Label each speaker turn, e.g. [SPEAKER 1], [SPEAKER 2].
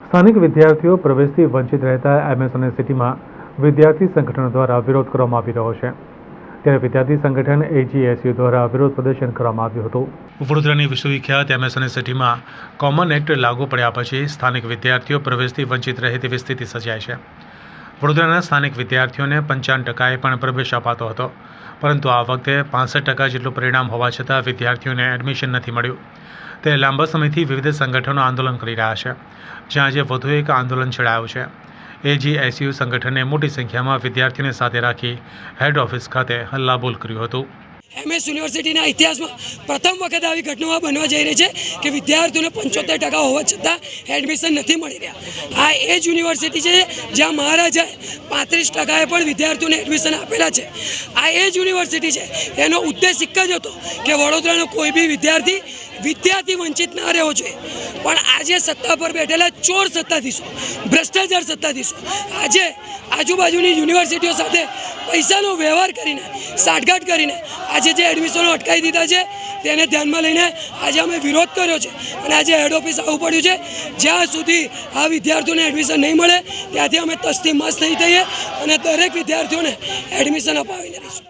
[SPEAKER 1] સ્થાનિક વિદ્યાર્થીઓ પ્રવેશથી વંચિત રહેતા એમએસ યુનિવર્સિટીમાં વિદ્યાર્થી સંગઠનો દ્વારા વિરોધ કરવામાં આવી રહ્યો છે। ત્યારે વિદ્યાર્થી સંગઠન એજીએસયુ દ્વારા વિરોધ પ્રદર્શન કરવામાં આવ્યું હતું। વડોદરાની વિશ્વવિખ્યાત એમએસ યુનિવર્સિટીમાં કોમન એક્ટ લાગુ પડ્યા પછી સ્થાનિક વિદ્યાર્થીઓ પ્રવેશથી વંચિત રહે તેવી સ્થિતિ સર્જાઈ છે। વડોદરાના સ્થાનિક વિદ્યાર્થીઓને 55% પણ પ્રવેશ અપાતો હતો, પરંતુ આ વખતે 65% જેટલું પરિણામ હોવા છતાં વિદ્યાર્થીઓને એડમિશન નથી મળ્યું। તે લાંબા સમયથી વિવિધ સંગઠનો આંદોલન કરી રહ્યા છે, જ્યાં આજે વધુ એક આંદોલન છેડાયું છે। એજીએસયુ સંગઠને મોટી સંખ્યામાં વિદ્યાર્થીઓને સાથે રાખી હેડ ઓફિસ ખાતે હલ્લાબોલ કર્યું હતું।
[SPEAKER 2] એમએસ યુનિવર્સિટીના ઇતિહાસમાં પ્રથમ વખત આવી ઘટનાઓ બનવા જઈ રહી છે કે વિદ્યાર્થીઓને 75% હોવા છતાં એડમિશન નથી મળી રહ્યા। આ એ જ યુનિવર્સિટી છે જ્યાં મહારાજાએ 35% પણ વિદ્યાર્થીઓને એડમિશન આપેલા છે। આ એ જ યુનિવર્સિટી છે એનો ઉદ્દેશ એક જ હતો કે વડોદરાનો કોઈ બી વિદ્યાર્થી વંચિત ના રહેવો જોઈએ, પણ આજે સત્તા પર બેઠેલા ચોર સત્તાધીશો, ભ્રષ્ટાચાર સત્તાધીશો આજે આજુબાજુની યુનિવર્સિટીઓ સાથે પૈસાનો વ્યવહાર કરીને, સાઠગાંઠ કરીને આજે જે એડમિશનો અટકાવી દીધા છે તેને ધ્યાનમાં લઈને આજે અમે વિરોધ કર્યો છે અને આજે હેડ ઓફિસ આવવું પડ્યું છે। જ્યાં સુધી આ વિદ્યાર્થીઓને એડમિશન નહીં મળે ત્યાંથી અમે તસ્તી મસ્ત નહીં થઈએ અને દરેક વિદ્યાર્થીઓને એડમિશન અપાવીને રહીશું।